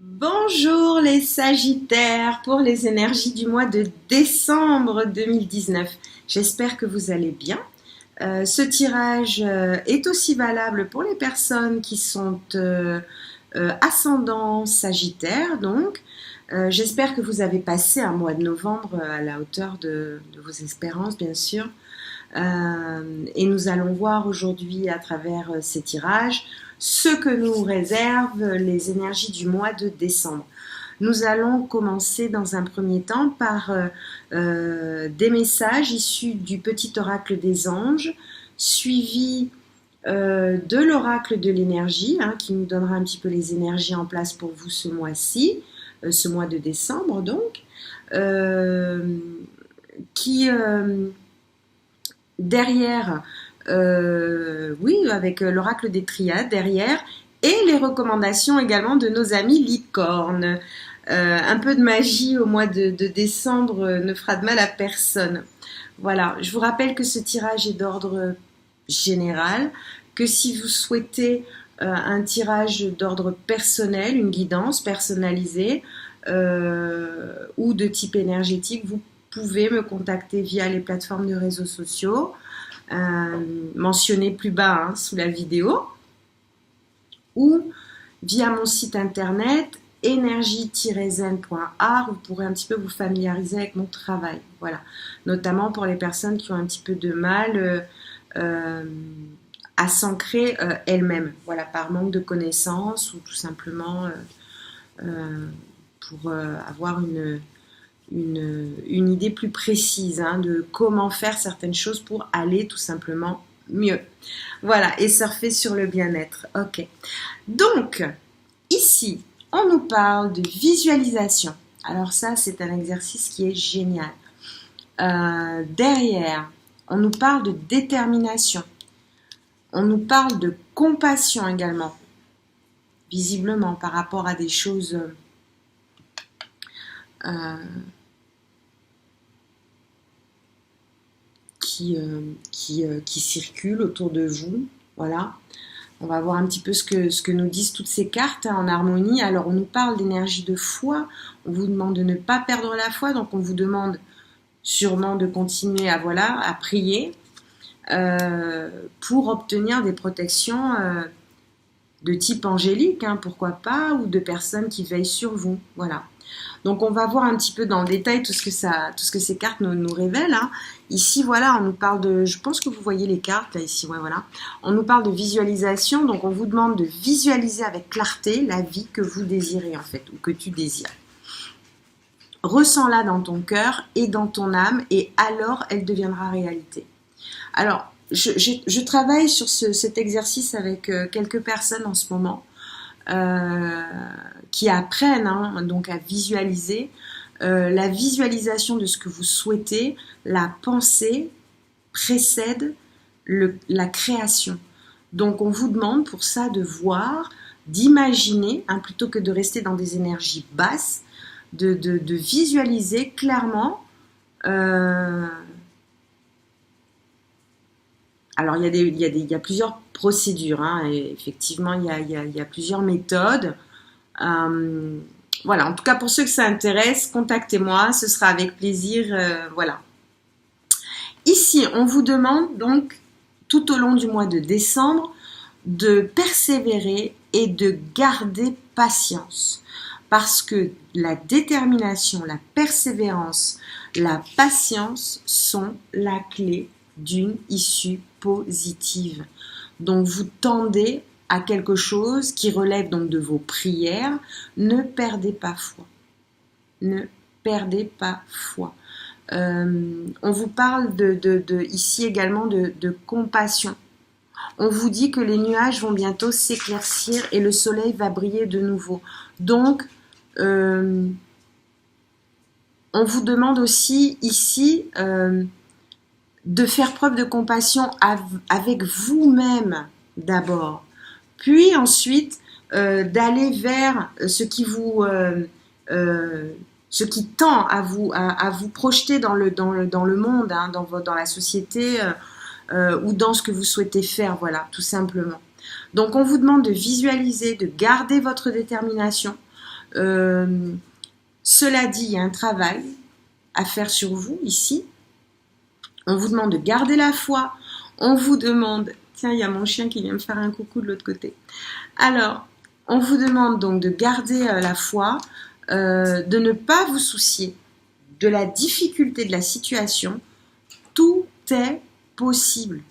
Bonjour les Sagittaires pour les énergies du mois de décembre 2019. J'espère que vous allez bien. Ce tirage est aussi valable pour les personnes qui sont ascendants Sagittaires. Donc, j'espère que vous avez passé un mois de novembre à la hauteur de vos espérances, bien sûr. Et nous allons voir aujourd'hui à travers ces tirages ce que nous réservent les énergies du mois de décembre. Nous allons commencer dans un premier temps par des messages issus du petit oracle des anges, suivi de l'oracle de l'énergie, qui nous donnera un petit peu les énergies en place pour vous ce mois-ci, ce mois de décembre donc, qui derrière, oui, avec l'oracle des triades derrière, et les recommandations également de nos amis licornes. Un peu de magie au mois de décembre ne fera de mal à personne. Voilà, je vous rappelle que ce tirage est d'ordre général, que si vous souhaitez un tirage d'ordre personnel, une guidance personnalisée ou de type énergétique, vous pouvez me contacter via les plateformes de réseaux sociaux, mentionnées plus bas sous la vidéo, ou via mon site internet énergie-zen.art. Vous pourrez un petit peu vous familiariser avec mon travail, voilà, notamment pour les personnes qui ont un petit peu de mal à s'ancrer elles-mêmes, voilà, par manque de connaissances ou tout simplement pour avoir une idée plus précise de comment faire certaines choses pour aller tout simplement mieux. Voilà, et surfer sur le bien-être. Ok. Donc, ici, on nous parle de visualisation. Alors ça, c'est un exercice qui est génial. Derrière, on nous parle de détermination. On nous parle de compassion également. Visiblement, par rapport à des choses qui circulent autour de vous. Voilà. On va voir un petit peu ce que nous disent toutes ces cartes en harmonie. Alors, on nous parle d'énergie de foi. On vous demande de ne pas perdre la foi. Donc, on vous demande sûrement de continuer à prier pour obtenir des protections de type angélique, pourquoi pas, ou de personnes qui veillent sur vous. Voilà. Donc on va voir un petit peu dans le détail tout ce que ces cartes nous révèlent. Ici, voilà, on nous parle de... Je pense que vous voyez les cartes, là, ici, ouais, voilà. On nous parle de visualisation, donc on vous demande de visualiser avec clarté la vie que vous désirez, en fait, ou que tu désires. Ressens-la dans ton cœur et dans ton âme, et alors elle deviendra réalité. Alors, je travaille sur cet exercice avec quelques personnes en ce moment, qui apprennent donc à visualiser. La visualisation de ce que vous souhaitez, la pensée précède la création. Donc on vous demande pour ça de voir, d'imaginer, plutôt que de rester dans des énergies basses, de visualiser clairement. Alors il y a plusieurs procédures, et effectivement il y a plusieurs méthodes. Voilà, en tout cas pour ceux que ça intéresse, contactez-moi, ce sera avec plaisir. Voilà. Ici, on vous demande donc tout au long du mois de décembre de persévérer et de garder patience. Parce que la détermination, la persévérance, la patience sont la clé d'une issue positive. Donc vous tendez à quelque chose qui relève donc de vos prières. Ne perdez pas foi. Ne perdez pas foi. On vous parle ici également de compassion. On vous dit que les nuages vont bientôt s'éclaircir et le soleil va briller de nouveau. Donc, on vous demande aussi ici de faire preuve de compassion avec vous-même d'abord, puis ensuite d'aller vers ce qui tend à vous projeter dans le monde, dans la société ou dans ce que vous souhaitez faire, voilà, tout simplement. Donc on vous demande de visualiser, de garder votre détermination, Cela dit, il y a un travail à faire sur vous ici. On vous demande de garder la foi. On vous demande... Tiens, il y a mon chien qui vient me faire un coucou de l'autre côté. Alors, on vous demande donc de garder la foi, de ne pas vous soucier de la difficulté de la situation. Tout est possible.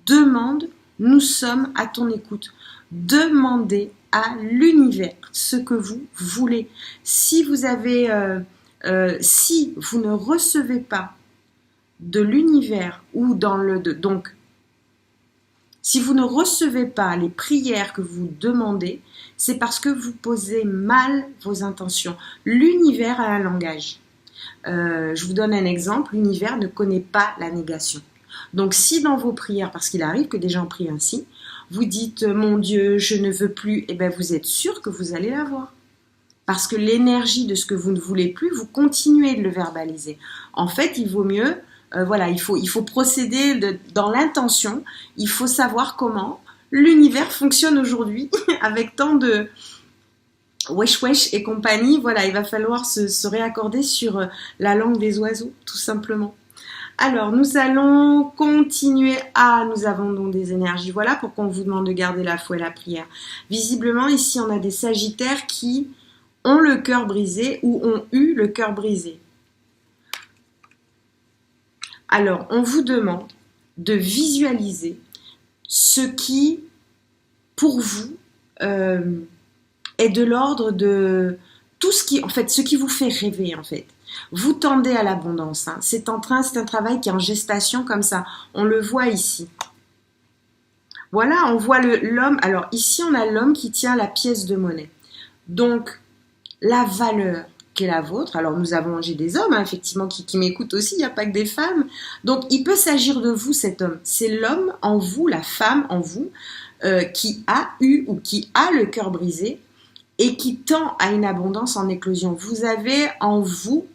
Demande, nous sommes à ton écoute. Demandez à l'univers ce que vous voulez. Si vous ne recevez pas de l'univers ou dans le... Donc, si vous ne recevez pas les prières que vous demandez, c'est parce que vous posez mal vos intentions. L'univers a un langage. Je vous donne un exemple, l'univers ne connaît pas la négation. Donc si dans vos prières, parce qu'il arrive que des gens prient ainsi, vous dites « Mon Dieu, je ne veux plus », et bien vous êtes sûr que vous allez l'avoir. Parce que l'énergie de ce que vous ne voulez plus, vous continuez de le verbaliser. En fait, il vaut mieux, il faut procéder dans l'intention, il faut savoir comment l'univers fonctionne aujourd'hui avec tant de wesh wesh et compagnie. Voilà, il va falloir se réaccorder sur la langue des oiseaux, tout simplement. Alors, nous allons continuer. Nous avons donc des énergies. Voilà pourquoi on vous demande de garder la foi et la prière. Visiblement, ici, on a des sagittaires qui ont le cœur brisé ou ont eu le cœur brisé. Alors, on vous demande de visualiser ce qui, pour vous, est de l'ordre de tout ce qui, en fait, ce qui vous fait rêver, en fait. Vous tendez à l'abondance. Hein. C'est un travail qui est en gestation comme ça. On le voit ici. Voilà, on voit l'homme. Alors ici, on a l'homme qui tient la pièce de monnaie. Donc, la valeur qui est la vôtre. Alors, j'ai des hommes, hein, effectivement, qui m'écoutent aussi. Il n'y a pas que des femmes. Donc, il peut s'agir de vous, cet homme. C'est l'homme en vous, la femme en vous, qui a eu ou qui a le cœur brisé et qui tend à une abondance en éclosion. Vous avez en vous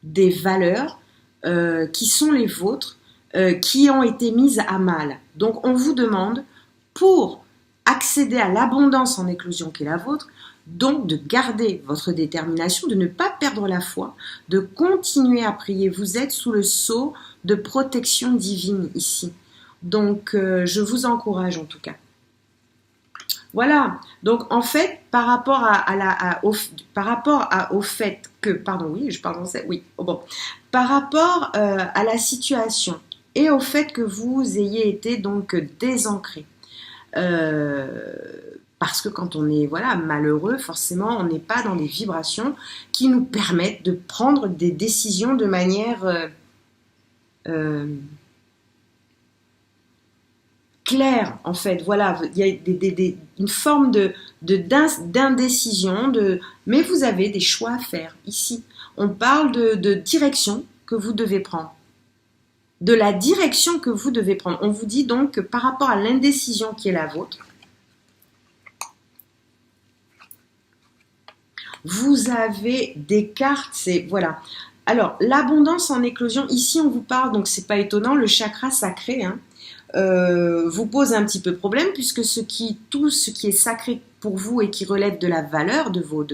des valeurs qui sont les vôtres, qui ont été mises à mal. Donc, on vous demande, pour accéder à l'abondance en éclosion qui est la vôtre, donc de garder votre détermination, de ne pas perdre la foi, de continuer à prier. Vous êtes sous le sceau de protection divine ici. Donc, je vous encourage en tout cas. Voilà, donc en fait, par rapport au fait que, pardon, oui, je parle français, oui, bon, par rapport à la situation et au fait que vous ayez été donc désancré, parce que quand on est malheureux, forcément, on n'est pas dans des vibrations qui nous permettent de prendre des décisions de manière clair, en fait, voilà, il y a une forme d'indécision, mais vous avez des choix à faire ici. On parle de direction que vous devez prendre, de la direction que vous devez prendre. On vous dit donc que par rapport à l'indécision qui est la vôtre, vous avez des cartes, voilà. Alors, l'abondance en éclosion, ici on vous parle, donc c'est pas étonnant, le chakra sacré, hein, vous pose un petit peu problème puisque tout ce qui est sacré pour vous et qui relève de la valeur de vos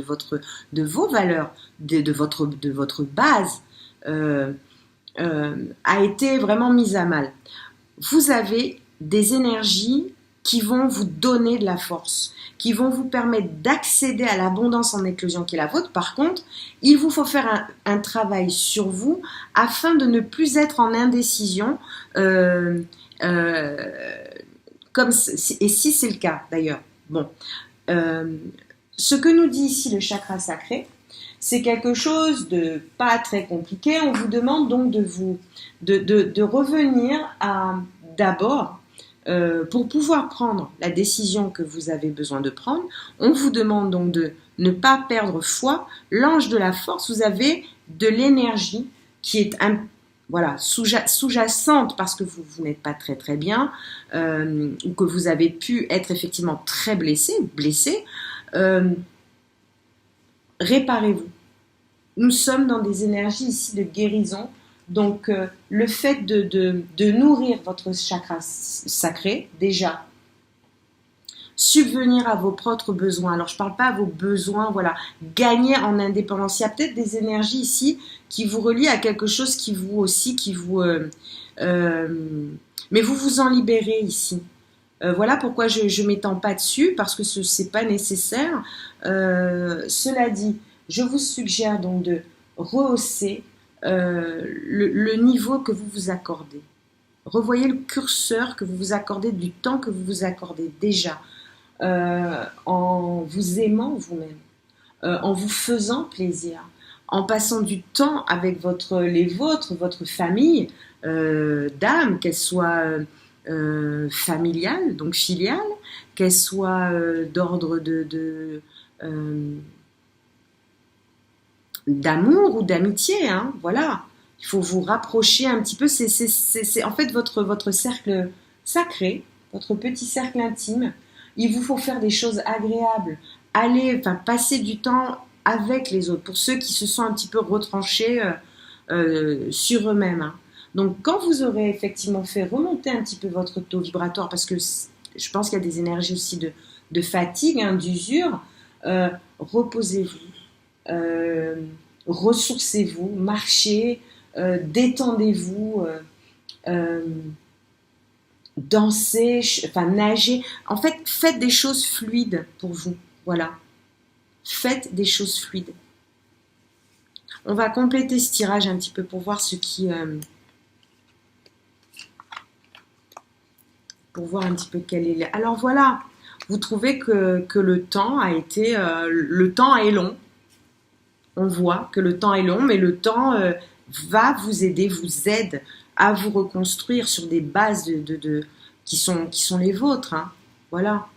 valeurs, de votre base, a été vraiment mise à mal. Vous avez des énergies qui vont vous donner de la force, qui vont vous permettre d'accéder à l'abondance en éclosion qui est la vôtre. Par contre, il vous faut faire un travail sur vous afin de ne plus être en indécision. Et si c'est le cas d'ailleurs, bon, ce que nous dit ici le chakra sacré, c'est quelque chose de pas très compliqué. On vous demande donc de revenir à d'abord, pour pouvoir prendre la décision que vous avez besoin de prendre, on vous demande donc de ne pas perdre foi. L'ange de la force, vous avez de l'énergie qui est sous-jacente parce que vous n'êtes pas très très bien, ou que vous avez pu être effectivement très blessé, réparez-vous. Nous sommes dans des énergies ici de guérison, donc le fait de nourrir votre chakra sacré, déjà, subvenir à vos propres besoins. Alors, je ne parle pas à vos besoins, voilà, gagner en indépendance. Il y a peut-être des énergies ici qui vous relient à quelque chose qui vous aussi, mais vous vous en libérez ici. Voilà pourquoi je ne m'étends pas dessus, parce que ce n'est pas nécessaire. Cela dit, je vous suggère donc de rehausser le niveau que vous vous accordez. Revoyez le curseur que vous vous accordez, du temps que vous vous accordez déjà, en vous aimant vous-même, en vous faisant plaisir, en passant du temps avec les vôtres, votre famille d'âme, qu'elle soit familiale, donc filiale, qu'elle soit d'ordre d'amour ou d'amitié, hein, voilà. Il faut vous rapprocher un petit peu, c'est en fait votre cercle sacré, votre petit cercle intime. Il vous faut faire des choses agréables, passer du temps avec les autres, pour ceux qui se sont un petit peu retranchés sur eux-mêmes, hein. Donc, quand vous aurez effectivement fait remonter un petit peu votre taux vibratoire, parce que je pense qu'il y a des énergies aussi de fatigue, hein, d'usure, reposez-vous, ressourcez-vous, marchez, détendez-vous, dansez, nagez. En fait, faites des choses fluides pour vous. Voilà. Faites des choses fluides. On va compléter ce tirage un petit peu pour voir ce qui... pour voir un petit peu quel est... Alors voilà, vous trouvez que le temps a été... le temps est long. On voit que le temps est long, mais le temps va vous aider, vous aide à vous reconstruire sur des bases qui sont les vôtres, hein. Voilà.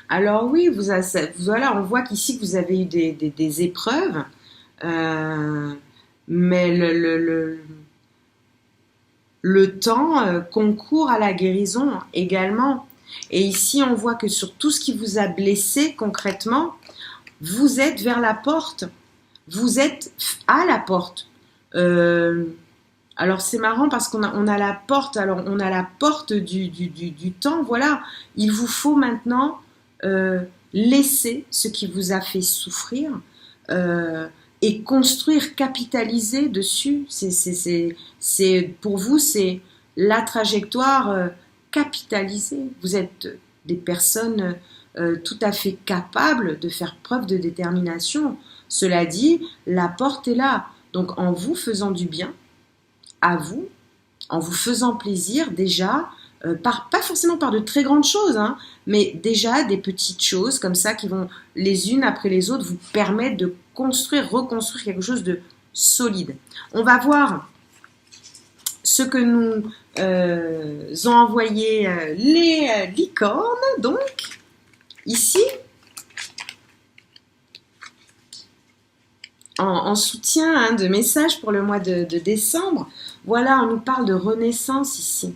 Alors oui, voilà, on voit qu'ici vous avez eu des épreuves, mais le temps concourt à la guérison également. Et ici, on voit que sur tout ce qui vous a blessé concrètement, vous êtes vers la porte. Vous êtes à la porte. Alors c'est marrant parce qu'on a la porte. Alors on a la porte du temps. Voilà. Il vous faut maintenant laisser ce qui vous a fait souffrir et construire, capitaliser dessus. Pour vous, c'est la trajectoire capitalisée. Vous êtes des personnes tout à fait capables de faire preuve de détermination. Cela dit, la porte est là. Donc en vous faisant du bien à vous, en vous faisant plaisir déjà, pas forcément par de très grandes choses, hein, mais déjà des petites choses comme ça qui vont les unes après les autres vous permettre de reconstruire quelque chose de solide. On va voir ce que nous ont envoyé les licornes, donc ici, en soutien, hein, de messages pour le mois de décembre. Voilà, on nous parle de renaissance ici.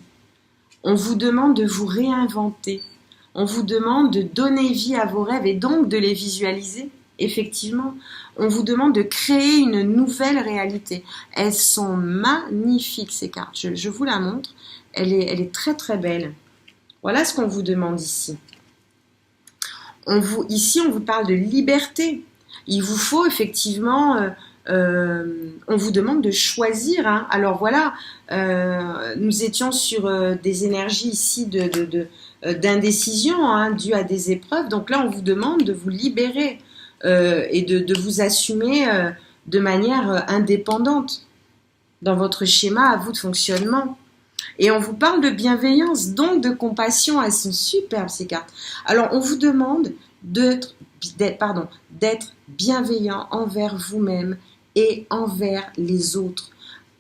On vous demande de vous réinventer. On vous demande de donner vie à vos rêves et donc de les visualiser, effectivement. On vous demande de créer une nouvelle réalité. Elles sont magnifiques, ces cartes. Je vous la montre. Elle est très très belle. Voilà ce qu'on vous demande ici. Ici, on vous parle de liberté. Il vous faut effectivement... on vous demande de choisir, hein. Alors voilà, nous étions sur des énergies ici d'indécision, hein, dues à des épreuves. Donc là, on vous demande de vous libérer et de vous assumer de manière indépendante dans votre schéma à vous de fonctionnement. Et on vous parle de bienveillance, donc de compassion. Elles sont superbes, ces cartes. Alors, on vous demande d'être bienveillant envers vous-même et envers les autres.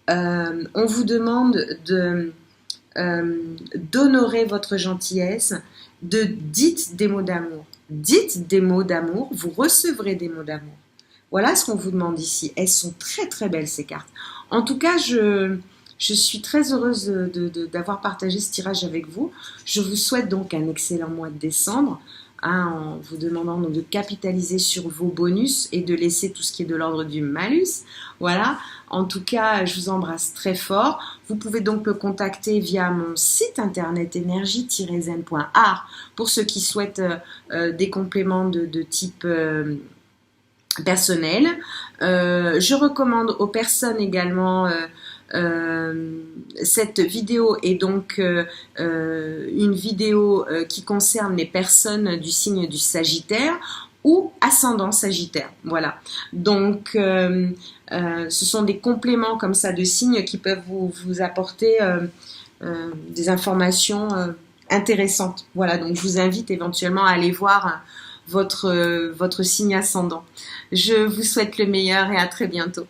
On vous demande d'honorer votre gentillesse, dites des mots d'amour. Dites des mots d'amour, vous recevrez des mots d'amour. Voilà ce qu'on vous demande ici. Elles sont très très belles, ces cartes. En tout cas, je suis très heureuse d'avoir partagé ce tirage avec vous. Je vous souhaite donc un excellent mois de décembre, en vous demandant donc de capitaliser sur vos bonus et de laisser tout ce qui est de l'ordre du malus. Voilà, en tout cas, je vous embrasse très fort. Vous pouvez donc me contacter via mon site internet énergie-zen.art pour ceux qui souhaitent des compléments de type personnel. Je recommande aux personnes également cette vidéo est donc une vidéo qui concerne les personnes du signe du Sagittaire ou ascendant Sagittaire. Voilà. Donc, ce sont des compléments comme ça de signes qui peuvent vous apporter des informations intéressantes. Voilà. Donc, je vous invite éventuellement à aller voir votre signe ascendant. Je vous souhaite le meilleur et à très bientôt.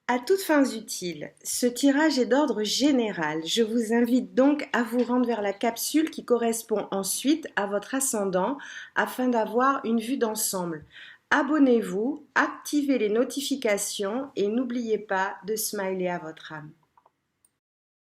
À toutes fins utiles, ce tirage est d'ordre général. Je vous invite donc à vous rendre vers la capsule qui correspond ensuite à votre ascendant afin d'avoir une vue d'ensemble. Abonnez-vous, activez les notifications et n'oubliez pas de smiler à votre âme.